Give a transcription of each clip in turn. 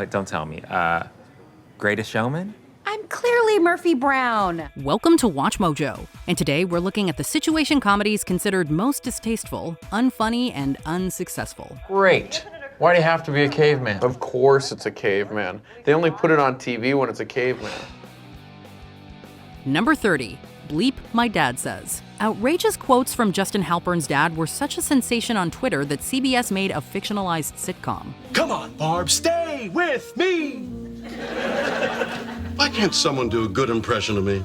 Don't tell me. Greatest Showman? I'm clearly Murphy Brown. Welcome to Watch Mojo, and today we're looking at the situation comedies considered most distasteful, unfunny, and unsuccessful. Great. Why do you have to be a caveman? Of course it's a caveman. They only put it on TV when it's a caveman. Number 30, Bleep, My Dad Says. Outrageous quotes from Justin Halpern's dad were such a sensation on Twitter that CBS made a fictionalized sitcom. Come on, Barb, stay with me! Why can't someone do a good impression of me?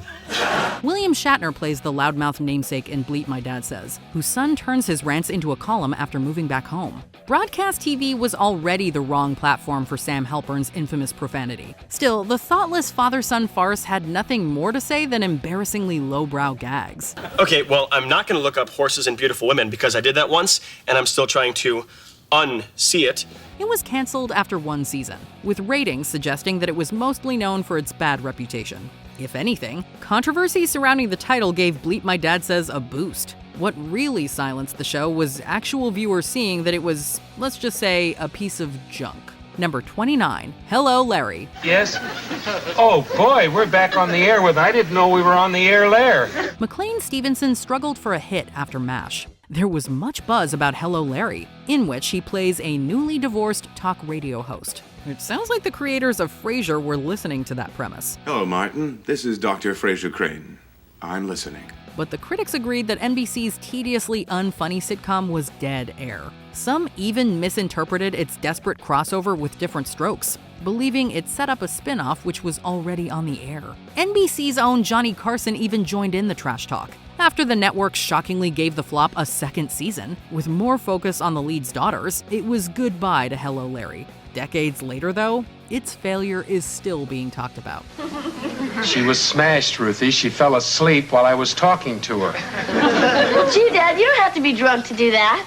William Shatner plays the loudmouth namesake in Bleep, My Dad Says, whose son turns his rants into a column after moving back home. Broadcast TV was already the wrong platform for Sam Halpern's infamous profanity. Still, the thoughtless father-son farce had nothing more to say than embarrassingly lowbrow gags. Okay, well, I'm not going to look up horses and beautiful women because I did that once, and I'm still trying to unsee it. It was canceled after one season, with ratings suggesting that it was mostly known for its bad reputation. If anything, controversy surrounding the title gave Bleep My Dad Says a boost. What really silenced the show was actual viewers seeing that it was, let's just say, a piece of junk. Number 29, Hello, Larry. Yes? Oh boy, we're back on the air with I didn't know we were on the air there. McLean Stevenson struggled for a hit after MASH. There was much buzz about Hello, Larry, in which he plays a newly divorced talk radio host. It sounds like the creators of Frasier were listening to that premise. Hello, Martin. This is Dr. Frasier Crane. I'm listening. But the critics agreed that NBC's tediously unfunny sitcom was dead air. Some even misinterpreted its desperate crossover with Different Strokes, believing it set up a spin-off which was already on the air. NBC's own Johnny Carson even joined in the trash talk. After the network shockingly gave the flop a second season, with more focus on the lead's daughters, it was goodbye to Hello, Larry. Decades later, though, its failure is still being talked about. She was smashed, Ruthie. She fell asleep while I was talking to her. Well, gee, Dad, you don't have to be drunk to do that.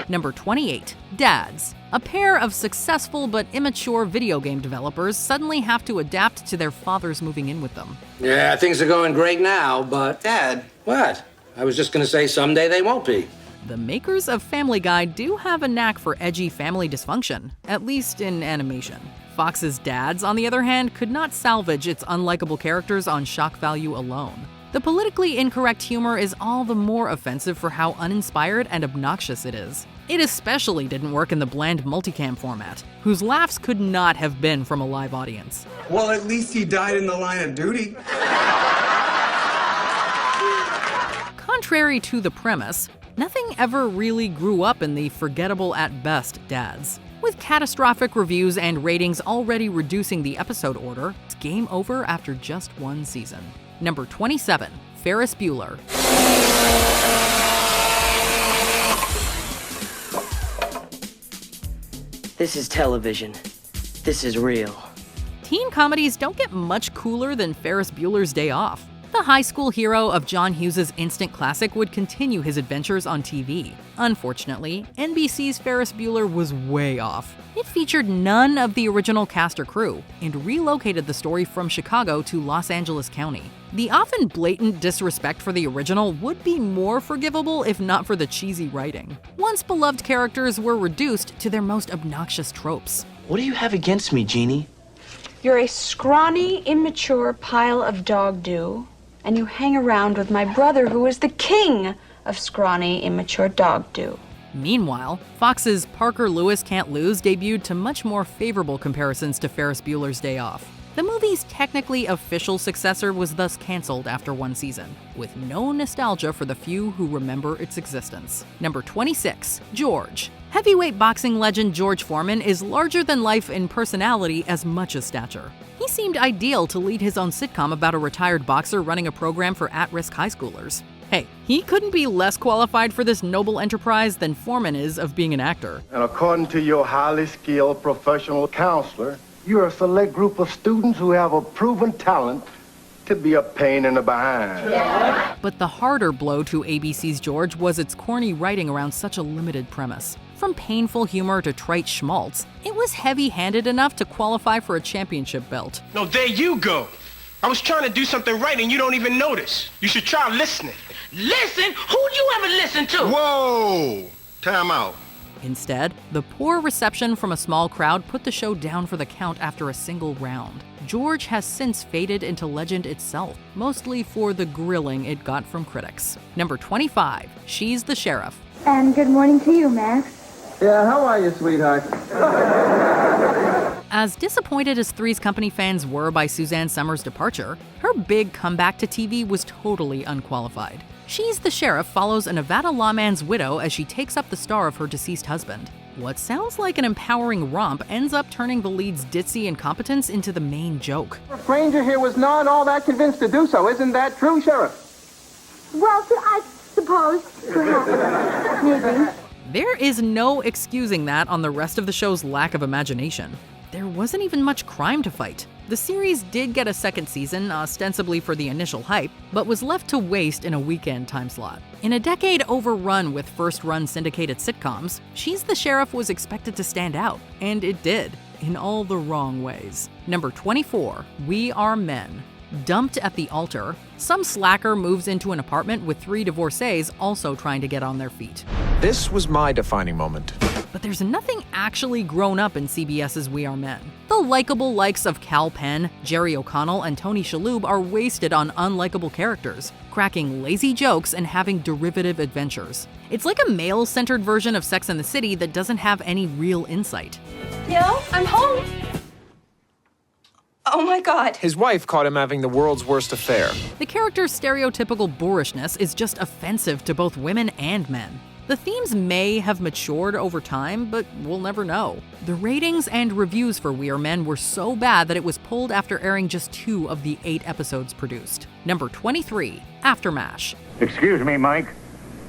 Number 28, Dads. A pair of successful but immature video game developers suddenly have to adapt to their fathers moving in with them. Yeah, things are going great now, but... Dad. What? I was just gonna say someday they won't be. The makers of Family Guy do have a knack for edgy family dysfunction, at least in animation. Fox's Dads, on the other hand, could not salvage its unlikable characters on shock value alone. The politically incorrect humor is all the more offensive for how uninspired and obnoxious it is. It especially didn't work in the bland multicam format, whose laughs could not have been from a live audience. Well, at least he died in the line of duty. Contrary to the premise, nothing ever really grew up in the forgettable at best Dads. With catastrophic reviews and ratings already reducing the episode order, it's game over after just one season. Number 27, Ferris Buer. This is television. This is real. Teen comedies don't get much cooler than Ferris Bueller's Day Off. The high school hero of John Hughes' instant classic would continue his adventures on TV. Unfortunately, NBC's Ferris Bueller was way off. It featured none of the original cast or crew, and relocated the story from Chicago to Los Angeles County. The often blatant disrespect for the original would be more forgivable if not for the cheesy writing. Once beloved characters were reduced to their most obnoxious tropes. What do you have against me, Jeannie? You're a scrawny, immature pile of dog doo, and you hang around with my brother, who is the king of scrawny, immature dog doo. Meanwhile, Fox's Parker Lewis Can't Lose debuted to much more favorable comparisons to Ferris Bueller's Day Off. The movie's technically official successor was thus canceled after one season, with no nostalgia for the few who remember its existence. Number 26, George. Heavyweight boxing legend George Foreman is larger than life in personality as much as stature. He seemed ideal to lead his own sitcom about a retired boxer running a program for at-risk high schoolers. Hey, he couldn't be less qualified for this noble enterprise than Foreman is of being an actor. And according to your highly skilled professional counselor, you're a select group of students who have a proven talent to be a pain in the behind. But the harder blow to ABC's George was its corny writing around such a limited premise. From painful humor to trite schmaltz, it was heavy-handed enough to qualify for a championship belt. No, there you go. I was trying to do something right and you don't even notice. You should try listening. Listen? Who'd you ever listen to? Whoa! Time out. Instead, the poor reception from a small crowd put the show down for the count after a single round. George has since faded into legend itself, mostly for the grilling it got from critics. Number 25, She's the Sheriff. And good morning to you, Max. Yeah, how are you, sweetheart? As disappointed as Three's Company fans were by Suzanne Summers' departure, her big comeback to TV was totally unqualified. She's the Sheriff follows a Nevada lawman's widow as she takes up the star of her deceased husband. What sounds like an empowering romp ends up turning the lead's ditzy incompetence into the main joke. The stranger here was not all that convinced to do so. Isn't that true, Sheriff? Well, I suppose, perhaps, maybe. There is no excusing that on the rest of the show's lack of imagination. There wasn't even much crime to fight. The series did get a second season, ostensibly for the initial hype, but was left to waste in a weekend time slot. In a decade overrun with first-run syndicated sitcoms, She's the Sheriff was expected to stand out, and it did, in all the wrong ways. Number 24, We Are Men. Dumped at the altar, some slacker moves into an apartment with 3 divorcees also trying to get on their feet. This was my defining moment. But there's nothing actually grown up in CBS's We Are Men. The likable likes of Cal Penn, Jerry O'Connell, and Tony Shalhoub are wasted on unlikable characters, cracking lazy jokes and having derivative adventures. It's like a male-centered version of Sex and the City that doesn't have any real insight. Yo, I'm home. Oh my God. His wife caught him having the world's worst affair. The character's stereotypical boorishness is just offensive to both women and men. The themes may have matured over time, but we'll never know. The ratings and reviews for We Are Men were so bad that it was pulled after airing just 2 of the 8 episodes produced. Number 23, AfterMASH. Excuse me, Mike,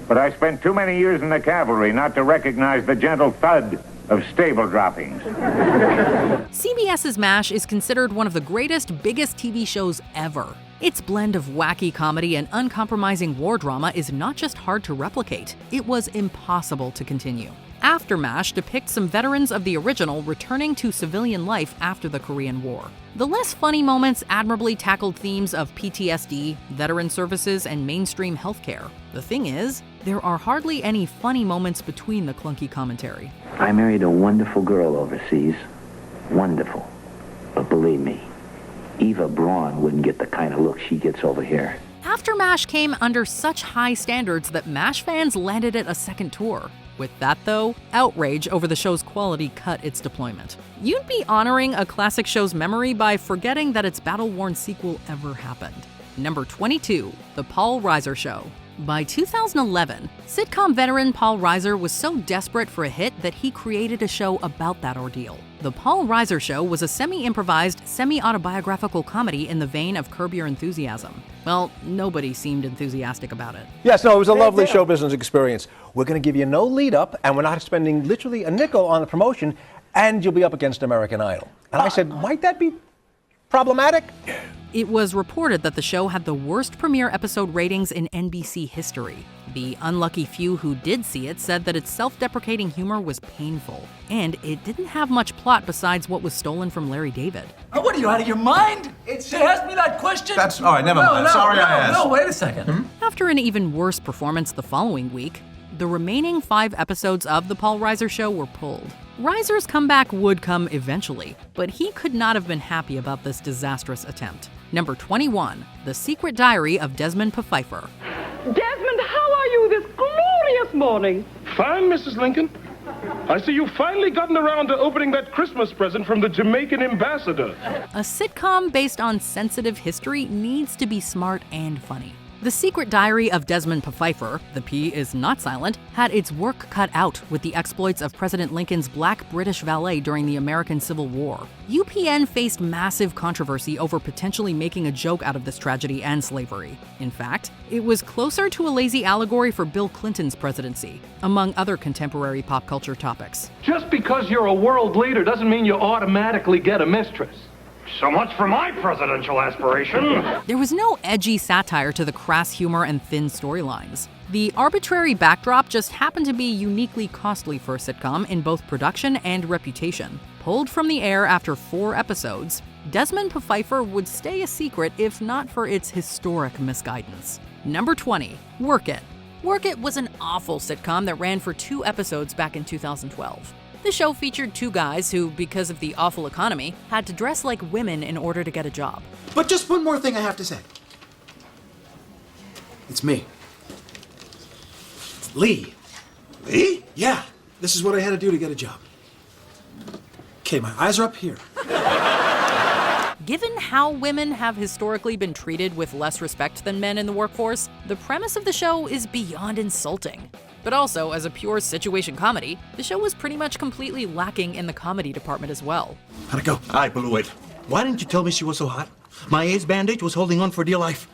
but I spent too many years in the cavalry not to recognize the gentle thud of stable droppings. CBS's MASH is considered one of the greatest, biggest TV shows ever. Its blend of wacky comedy and uncompromising war drama is not just hard to replicate, it was impossible to continue. AfterMASH depicts some veterans of the original returning to civilian life after the Korean War. The less funny moments admirably tackled themes of PTSD, veteran services, and mainstream healthcare. The thing is, there are hardly any funny moments between the clunky commentary. I married a wonderful girl overseas. Wonderful. But believe me, Eva Braun wouldn't get the kind of look she gets over here. AfterMASH came under such high standards that MASH fans landed it a second tour. With that, though, outrage over the show's quality cut its deployment. You'd be honoring a classic show's memory by forgetting that its battle-worn sequel ever happened. Number 22, The Paul Reiser Show. By 2011, sitcom veteran Paul Reiser was so desperate for a hit that he created a show about that ordeal. The Paul Reiser Show was a semi-improvised, semi-autobiographical comedy in the vein of Curb Your Enthusiasm. Well, nobody seemed enthusiastic about it. Yes, no, it was a lovely show business experience. We're going to give you no lead up, and we're not spending literally a nickel on the promotion, and you'll be up against American Idol. And I said, might that be problematic? It was reported that the show had the worst premiere episode ratings in NBC history. The unlucky few who did see it said that its self-deprecating humor was painful, and it didn't have much plot besides what was stolen from Larry David. Oh, what are you, out of your mind? She asked me that question? That's all right, never mind. Sorry I asked. No, wait a second. After an even worse performance the following week, the remaining 5 episodes of The Paul Reiser Show were pulled. Reiser's comeback would come eventually, but he could not have been happy about this disastrous attempt. Number 21, The Secret Diary of Desmond Pifer. Desmond, how are you this glorious morning? Fine, Mrs. Lincoln. I see you've finally gotten around to opening that Christmas present from the Jamaican ambassador. A sitcom based on sensitive history needs to be smart and funny. The Secret Diary of Desmond Pifer, the P is not silent, had its work cut out with the exploits of President Lincoln's black British valet during the American Civil War. UPN faced massive controversy over potentially making a joke out of this tragedy and slavery. In fact, it was closer to a lazy allegory for Bill Clinton's presidency, among other contemporary pop culture topics. Just because you're a world leader doesn't mean you automatically get a mistress. So much for my presidential aspiration. There was no edgy satire to the crass humor and thin storylines. The arbitrary backdrop just happened to be uniquely costly for a sitcom in both production and reputation. Pulled from the air after 4 episodes, Desmond Pifer would stay a secret if not for its historic misguidance. Number 20, Workit. Workit was an awful sitcom that ran for 2 episodes back in 2012. The show featured 2 guys who, because of the awful economy, had to dress like women in order to get a job. But just one more thing I have to say. It's me. It's Lee. Lee? Yeah, this is what I had to do to get a job. Okay, my eyes are up here. Given how women have historically been treated with less respect than men in the workforce, the premise of the show is beyond insulting. But also, as a pure situation comedy, the show was pretty much completely lacking in the comedy department as well. How'd it go? I blew it. Why didn't you tell me she was so hot? My ace bandage was holding on for dear life.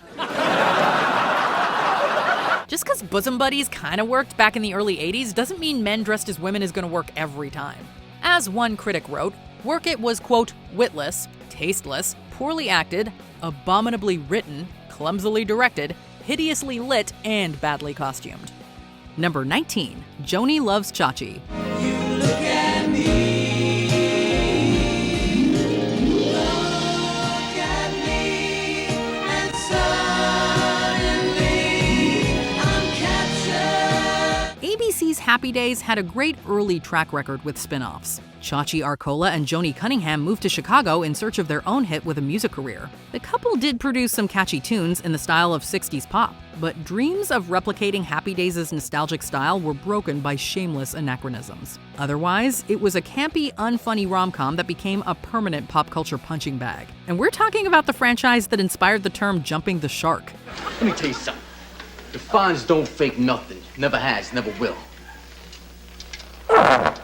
Just because bosom buddies kinda worked back in the early 80s doesn't mean men dressed as women is gonna work every time. As one critic wrote, Workit was, quote, witless, tasteless, poorly acted, abominably written, clumsily directed, hideously lit, and badly costumed. Number 19, Joanie Loves Chachi. ABC's Happy Days had a great early track record with spin-offs. Chachi Arcola and Joni Cunningham moved to Chicago in search of their own hit with a music career. The couple did produce some catchy tunes in the style of 60s pop, but dreams of replicating Happy Days' nostalgic style were broken by shameless anachronisms. Otherwise, it was a campy, unfunny rom-com that became a permanent pop culture punching bag. And we're talking about the franchise that inspired the term jumping the shark. Let me tell you something. The Fonz don't fake nothing. Never has, never will.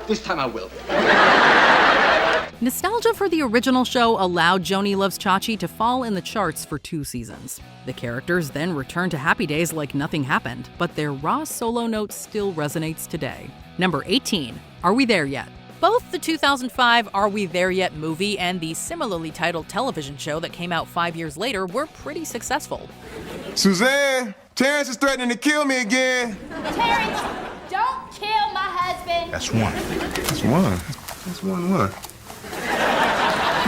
This time I will. Nostalgia for the original show allowed Joanie Loves Chachi to fall in the charts for 2 seasons. The characters then returned to Happy Days like nothing happened, but their raw solo note still resonates today. Number 18, Are We There Yet? Both the 2005 Are We There Yet movie and the similarly titled television show that came out 5 years later were pretty successful. Suzanne, Terrence is threatening to kill me again. Terrence, don't kill my husband. That's one. That's one. That's one.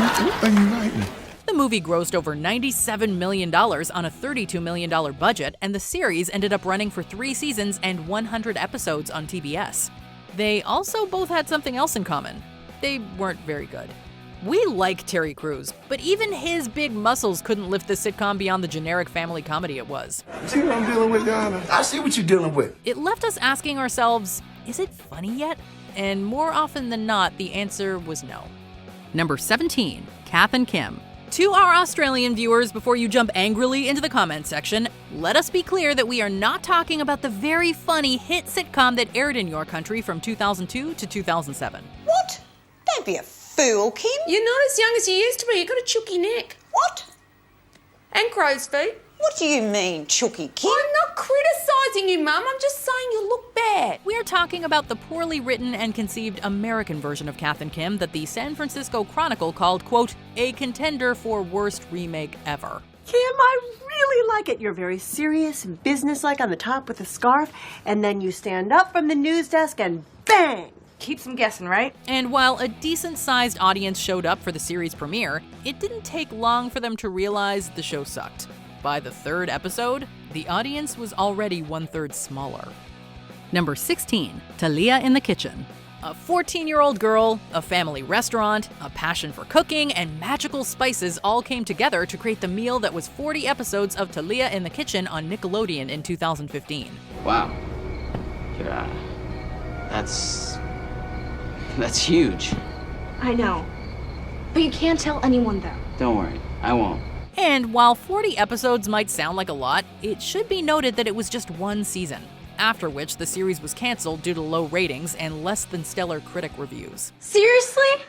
What are you writing? The movie grossed over $97 million on a $32 million budget, and the series ended up running for 3 seasons and 100 episodes on TBS. They also both had something else in common. They weren't very good. We like Terry Crews, but even his big muscles couldn't lift the sitcom beyond the generic family comedy it was. See what I'm dealing with, Joanie? I see what you're dealing with. It left us asking ourselves, is it funny yet? And more often than not, the answer was no. Number 17, Kath and Kim. To our Australian viewers, before you jump angrily into the comment section, let us be clear that we are not talking about the very funny hit sitcom that aired in your country from 2002 to 2007. What? Don't be a fool, Kim. You're not as young as you used to be. You've got a chooky neck. What? And crow's feet. What do you mean, Chooky Kim? I'm not criticising you, Mum. I'm just saying you look bad. We are talking about the poorly written and conceived American version of Kath and Kim that the San Francisco Chronicle called, quote, a contender for worst remake ever. Kim, I really like it. You're very serious and businesslike on the top with a scarf, and then you stand up from the news desk and bang! Keeps them guessing, right? And while a decent-sized audience showed up for the series premiere, it didn't take long for them to realize the show sucked. By the 3rd episode, the audience was already 1/3 smaller. Number 16, Talia in the Kitchen. A 14-year-old girl, a family restaurant, a passion for cooking, and magical spices all came together to create the meal that was 40 episodes of Talia in the Kitchen on Nickelodeon in 2015. Wow. Yeah. That's huge. I know. But you can't tell anyone, though. Don't worry, I won't. And while 40 episodes might sound like a lot, it should be noted that it was just 1 season, after which the series was canceled due to low ratings and less than stellar critic reviews. Seriously?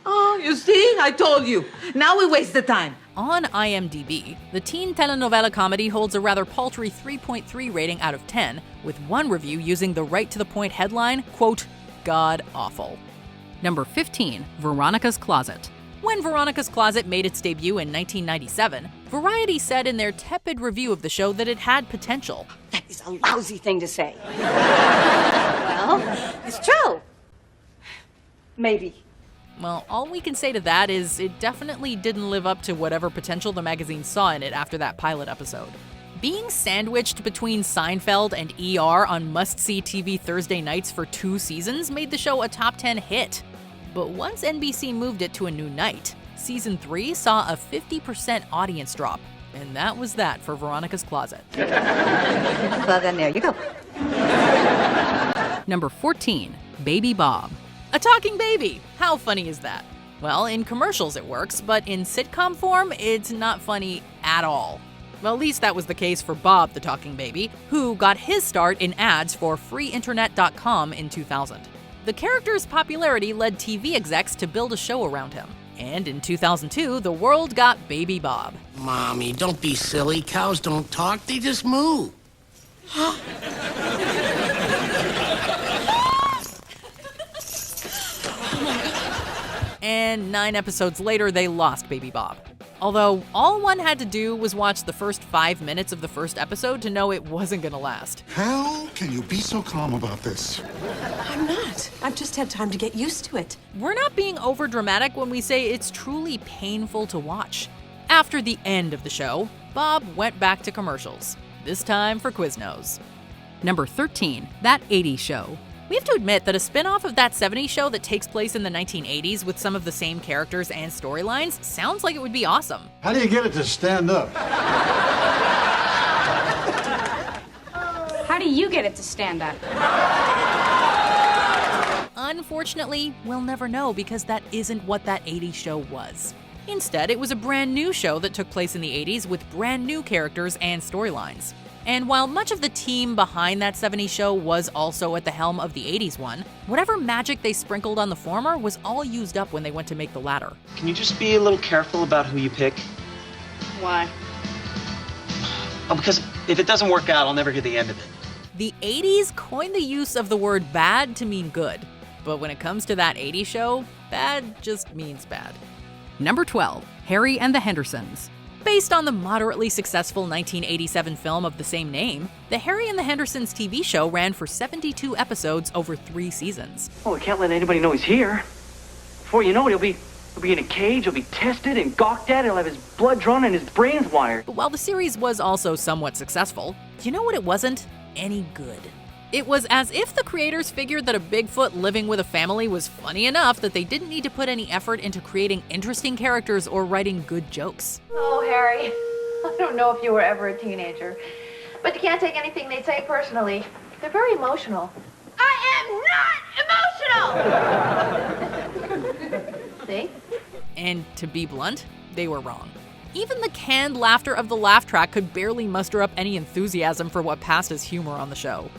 Oh, you see? I told you. Now we waste the time. On IMDb, the teen telenovela comedy holds a rather paltry 3.3 rating out of 10, with one review using the right-to-the-point headline, quote, god-awful. Number 15, Veronica's Closet. When Veronica's Closet made its debut in 1997, Variety said in their tepid review of the show that it had potential. That is a lousy thing to say. Well, it's true. Maybe. Well, all we can say to that is it definitely didn't live up to whatever potential the magazine saw in it after that pilot episode. Being sandwiched between Seinfeld and ER on must-see TV Thursday nights for 2 seasons made the show a top 10 hit. But once NBC moved it to a new night, season 3 saw a 50% audience drop. And that was that for Veronica's Closet. Well, then there you go. Number 14, Baby Bob. A talking baby! How funny is that? Well, in commercials it works, but in sitcom form, it's not funny at all. Well, at least that was the case for Bob the Talking Baby, who got his start in ads for freeinternet.com in 2000. The character's popularity led TV execs to build a show around him. And in 2002, the world got Baby Bob. Mommy, don't be silly. Cows don't talk, they just moo. And 9 episodes later, they lost Baby Bob. Although, all one had to do was watch the first 5 minutes of the first episode to know it wasn't gonna last. How can you be so calm about this? I'm not. I've just had time to get used to it. We're not being overdramatic when we say it's truly painful to watch. After the end of the show, Bob went back to commercials, this time for Quiznos. Number 13, That 80s Show. We have to admit that a spin-off of That 70s Show that takes place in the 1980s with some of the same characters and storylines sounds like it would be awesome. How do you get it to stand up? How do you get it to stand up? Unfortunately, we'll never know because that isn't what That 80s Show was. Instead, it was a brand new show that took place in the 80s with brand new characters and storylines. And while much of the team behind That 70s Show was also at the helm of the 80s one, whatever magic they sprinkled on the former was all used up when they went to make the latter. Can you just be a little careful about who you pick? Why? Oh, because if it doesn't work out, I'll never hear the end of it. The 80s coined the use of the word bad to mean good. But when it comes to That 80s Show, bad just means bad. Number 12, Harry and the Hendersons. Based on the moderately successful 1987 film of the same name, the Harry and the Hendersons TV show ran for 72 episodes over 3 seasons. Oh, we can't let anybody know he's here. Before you know it, he'll be in a cage, he'll be tested and gawked at, he'll have his blood drawn and his brains wired. But while the series was also somewhat successful, do you know what it wasn't? Any good. It was as if the creators figured that a Bigfoot living with a family was funny enough that they didn't need to put any effort into creating interesting characters or writing good jokes. Oh, Harry, I don't know if you were ever a teenager, but you can't take anything they say personally. They're very emotional. I am not emotional! See? And to be blunt, they were wrong. Even the canned laughter of the laugh track could barely muster up any enthusiasm for what passed as humor on the show.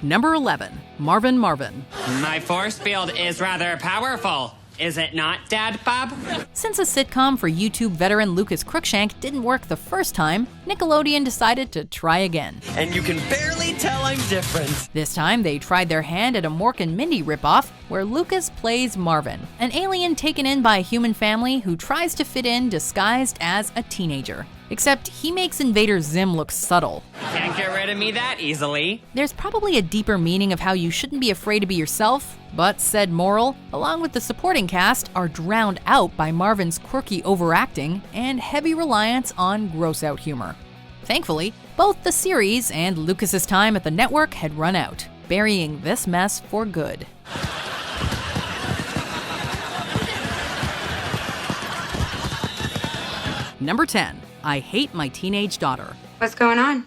Number 11, Marvin. My force field is rather powerful. Is it not, Dad Bob? Since a sitcom for YouTube veteran Lucas Cruikshank didn't work the first time, Nickelodeon decided to try again. And you can barely tell I'm different. This time, they tried their hand at a Mork and Mindy ripoff, where Lucas plays Marvin, an alien taken in by a human family who tries to fit in disguised as a teenager. Except he makes Invader Zim look subtle. Can't get rid of me that easily. There's probably a deeper meaning of how you shouldn't be afraid to be yourself, but said moral, along with the supporting cast, are drowned out by Marvin's quirky overacting and heavy reliance on gross-out humor. Thankfully, both the series and Lucas's time at the network had run out, burying this mess for good. Number 10, I Hate My Teenage Daughter. What's going on?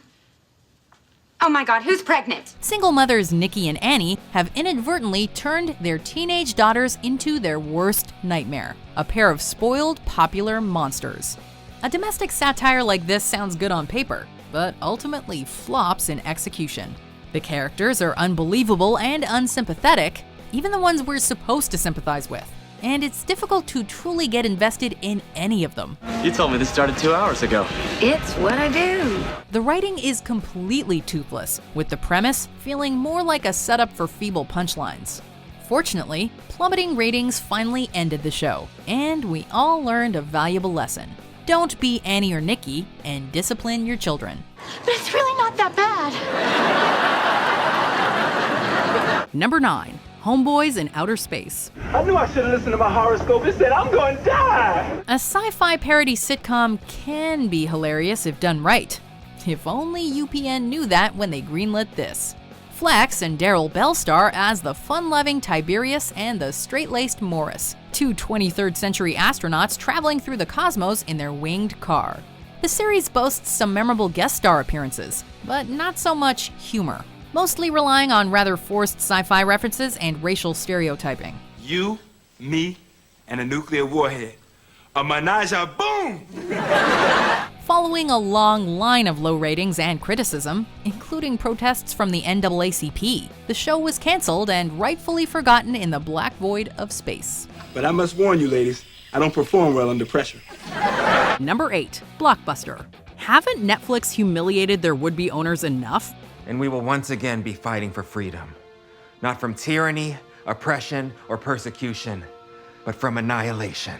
Oh my God, who's pregnant? Single mothers Nikki and Annie have inadvertently turned their teenage daughters into their worst nightmare, a pair of spoiled, popular monsters. A domestic satire like this sounds good on paper, but ultimately flops in execution. The characters are unbelievable and unsympathetic, even the ones we're supposed to sympathize with. And it's difficult to truly get invested in any of them. You told me this started 2 hours ago. It's what I do. The writing is completely toothless, with the premise feeling more like a setup for feeble punchlines. Fortunately, plummeting ratings finally ended the show, and we all learned a valuable lesson. Don't be Annie or Nikki, and discipline your children. But it's really not that bad. Number 9, Homeboys in Outer Space. I knew I should have listened to my horoscope. It said I'm going to die. A sci-fi parody sitcom can be hilarious if done right. If only UPN knew that when they greenlit this. Flex and Daryl Bell star as the fun-loving Tiberius and the straight-laced Morris, two 23rd century astronauts traveling through the cosmos in their winged car. The series boasts some memorable guest star appearances, but not so much humor, mostly relying on rather forced sci-fi references and racial stereotyping. You, me, and a nuclear warhead. A menage a boom! Following a long line of low ratings and criticism, including protests from the NAACP, the show was canceled and rightfully forgotten in the black void of space. But I must warn you, ladies, I don't perform well under pressure. Number 8, Blockbuster. Haven't Netflix humiliated their would-be owners enough? And we will once again be fighting for freedom. Not from tyranny, oppression, or persecution, but from annihilation.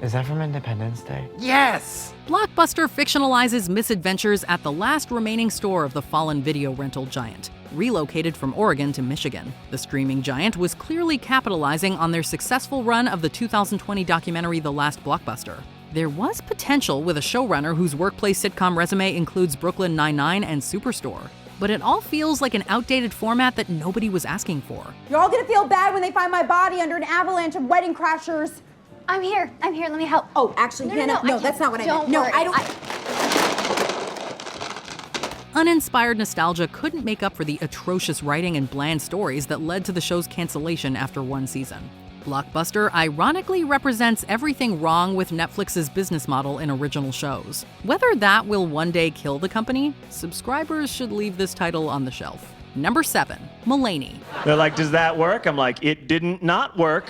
Is that from Independence Day? Yes! Blockbuster fictionalizes misadventures at the last remaining store of the fallen video rental giant, relocated from Oregon to Michigan. The streaming giant was clearly capitalizing on their successful run of the 2020 documentary The Last Blockbuster. There was potential with a showrunner whose workplace sitcom resume includes Brooklyn Nine-Nine and Superstore, but it all feels like an outdated format that nobody was asking for. You're all gonna feel bad when they find my body under an avalanche of wedding crashers. I'm here, let me help. Oh, actually, Hannah, no, that's not what I meant. No, I don't. Uninspired nostalgia couldn't make up for the atrocious writing and bland stories that led to the show's cancellation after one season. Blockbuster ironically represents everything wrong with Netflix's business model in original shows. Whether that will one day kill the company, subscribers should leave this title on the shelf. Number 7, Mulaney. They're like, does that work? I'm like, it didn't not work.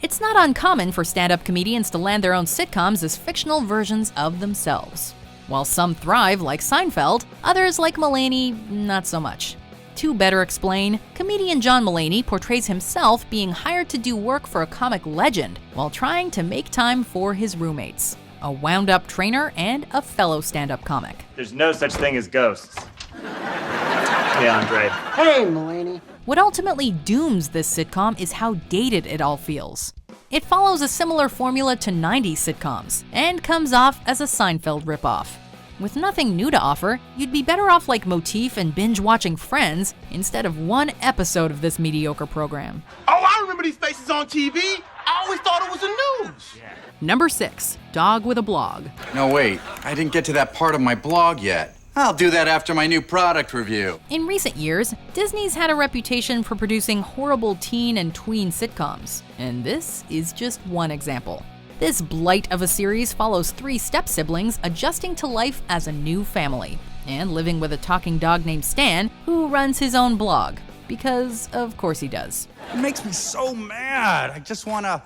It's not uncommon for stand-up comedians to land their own sitcoms as fictional versions of themselves. While some thrive like Seinfeld, others like Mulaney, not so much. To better explain, comedian John Mulaney portrays himself being hired to do work for a comic legend while trying to make time for his roommates, a wound-up trainer and a fellow stand-up comic. There's no such thing as ghosts. Yeah, Andre. Hey, Mulaney. What ultimately dooms this sitcom is how dated it all feels. It follows a similar formula to 90s sitcoms and comes off as a Seinfeld ripoff. With nothing new to offer, you'd be better off like Motif and binge-watching Friends instead of one episode of this mediocre program. Oh, I remember these faces on TV. I always thought it was the news. Yeah. Number 6, Dog with a Blog. No, wait. I didn't get to that part of my blog yet. I'll do that after my new product review. In recent years, Disney's had a reputation for producing horrible teen and tween sitcoms, and this is just one example. This blight of a series follows 3 step-siblings adjusting to life as a new family, and living with a talking dog named Stan, who runs his own blog. Because, of course he does. It makes me so mad. I just wanna...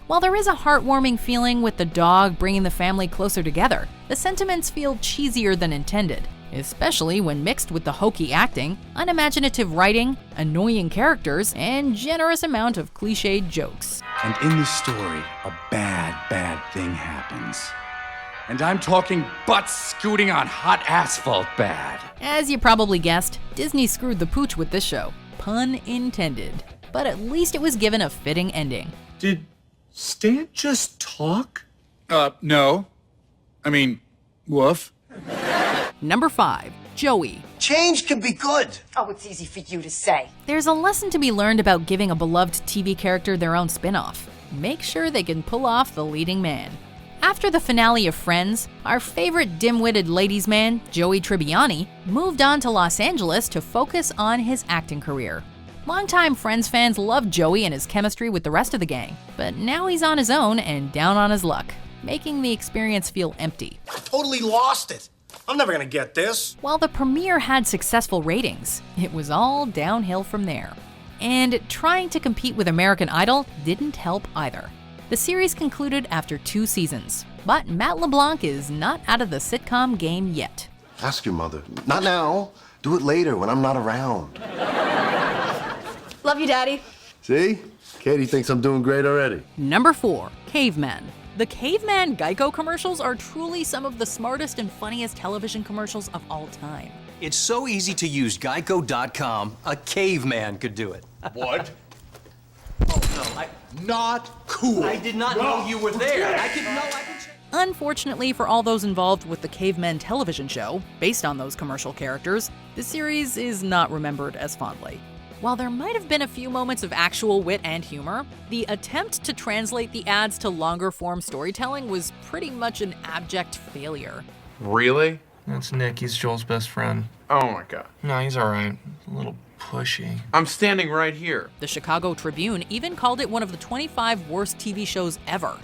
While there is a heartwarming feeling with the dog bringing the family closer together, the sentiments feel cheesier than intended, especially when mixed with the hokey acting, unimaginative writing, annoying characters, and generous amount of cliched jokes. And in the story, a bad thing happens. And I'm talking butts scooting on hot asphalt bad. As you probably guessed, Disney screwed the pooch with this show. Pun intended. But at least it was given a fitting ending. Did Stan just talk? No. I mean, woof. Number 5, Joey. Change can be good. Oh, it's easy for you to say. There's a lesson to be learned about giving a beloved TV character their own spin-off. Make sure they can pull off the leading man. After the finale of Friends, our favorite dim-witted ladies' man, Joey Tribbiani, moved on to Los Angeles to focus on his acting career. Longtime Friends fans loved Joey and his chemistry with the rest of the gang, but now he's on his own and down on his luck, making the experience feel empty. I totally lost it. I'm never gonna get this. While the premiere had successful ratings, it was all downhill from there. And trying to compete with American Idol didn't help either. The series concluded after 2 seasons, but Matt LeBlanc is not out of the sitcom game yet. Ask your mother. Not now. Do it later when I'm not around. Love you, Daddy. See? Katie thinks I'm doing great already. Number 4, Caveman. The Caveman Geico commercials are truly some of the smartest and funniest television commercials of all time. It's so easy to use Geico.com, a caveman could do it. What? Not cool. I did not know you were there. I can check. Unfortunately for all those involved with the Caveman television show, based on those commercial characters, the series is not remembered as fondly. While there might have been a few moments of actual wit and humor, the attempt to translate the ads to longer-form storytelling was pretty much an abject failure. Really? That's Nick. He's Joel's best friend. Oh my god. No, he's all right. A little pushy. I'm standing right here. The Chicago Tribune even called it one of the 25 worst TV shows ever.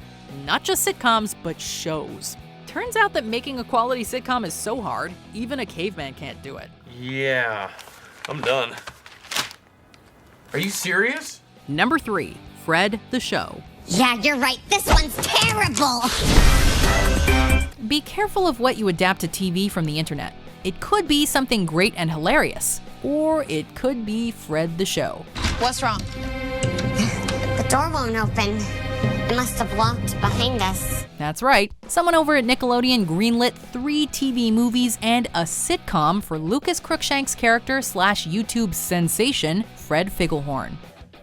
Not just sitcoms, but shows. Turns out that making a quality sitcom is so hard, even a caveman can't do it. Yeah, I'm done. Are you serious? Number 3, Fred the Show. Yeah, you're right. This one's terrible. Be careful of what you adapt to TV from the internet. It could be something great and hilarious, or it could be Fred the Show. What's wrong? The door won't open. It must have locked behind us. That's right. Someone over at Nickelodeon greenlit 3 TV movies and a sitcom for Lucas Cruikshank's character / YouTube sensation, Fred Figglehorn.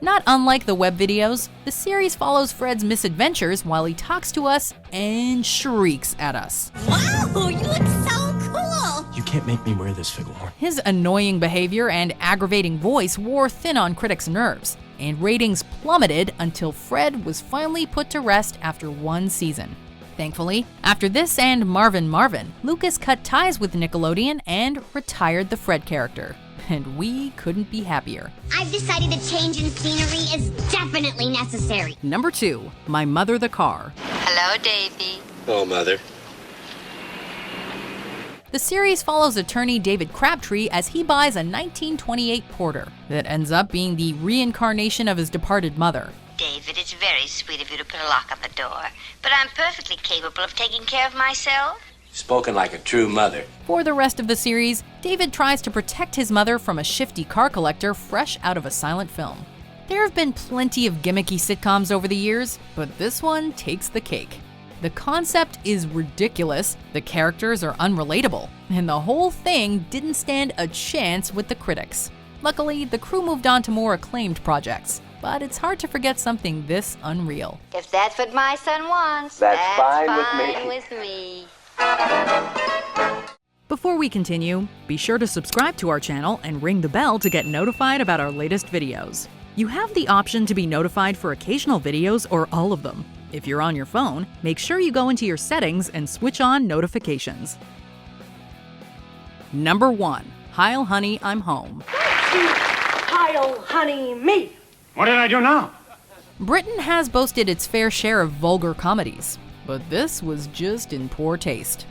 Not unlike the web videos, the series follows Fred's misadventures while he talks to us and shrieks at us. Wow, you look so cool! You can't make me wear this, Figglehorn. His annoying behavior and aggravating voice wore thin on critics' nerves, and ratings plummeted until Fred was finally put to rest after 1 season. Thankfully, after this and Marvin, Lucas cut ties with Nickelodeon and retired the Fred character. And we couldn't be happier. I've decided a change in scenery is definitely necessary. Number 2, My Mother the Car. Hello, Davy. Oh, Mother. The series follows attorney David Crabtree as he buys a 1928 Porter that ends up being the reincarnation of his departed mother. David, it's very sweet of you to put a lock on the door, but I'm perfectly capable of taking care of myself. Spoken like a true mother. For the rest of the series, David tries to protect his mother from a shifty car collector fresh out of a silent film. There have been plenty of gimmicky sitcoms over the years, but this one takes the cake. The concept is ridiculous, the characters are unrelatable, and the whole thing didn't stand a chance with the critics. Luckily, the crew moved on to more acclaimed projects, but it's hard to forget something this unreal. If that's what my son wants, That's fine with me. Before we continue, be sure to subscribe to our channel and ring the bell to get notified about our latest videos. You have the option to be notified for occasional videos or all of them. If you're on your phone, make sure you go into your settings and switch on notifications. Number 1, Heil Honey, I'm Home. Heil, honey, me. What did I do now? Britain has boasted its fair share of vulgar comedies, but this was just in poor taste.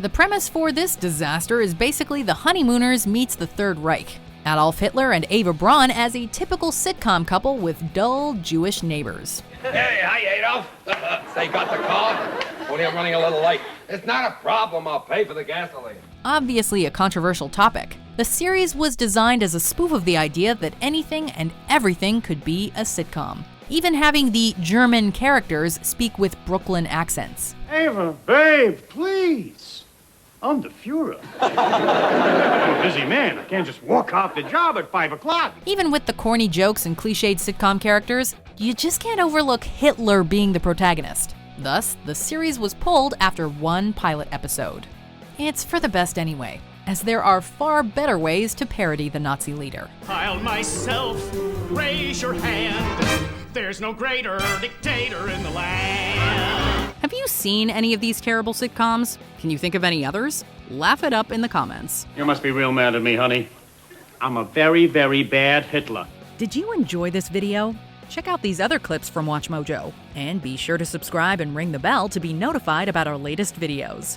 The premise for this disaster is basically the Honeymooners meets the Third Reich. Adolf Hitler and Eva Braun as a typical sitcom couple with dull Jewish neighbors. Hey, hi, Adolf. Say, got the car? Only I'm running a little late. It's not a problem. I'll pay for the gasoline. Obviously a controversial topic, the series was designed as a spoof of the idea that anything and everything could be a sitcom, even having the German characters speak with Brooklyn accents. Ava, babe, please. I'm the Fuhrer. I'm a busy man. I can't just walk off the job at 5 o'clock. Even with the corny jokes and cliched sitcom characters, you just can't overlook Hitler being the protagonist. Thus, the series was pulled after 1 pilot episode. It's for the best anyway, as there are far better ways to parody the Nazi leader. I'll myself raise your hand. There's no greater dictator in the land. Have you seen any of these terrible sitcoms? Can you think of any others? Laugh it up in the comments. You must be real mad at me, honey. I'm a very, very bad Hitler. Did you enjoy this video? Check out these other clips from WatchMojo, and be sure to subscribe and ring the bell to be notified about our latest videos.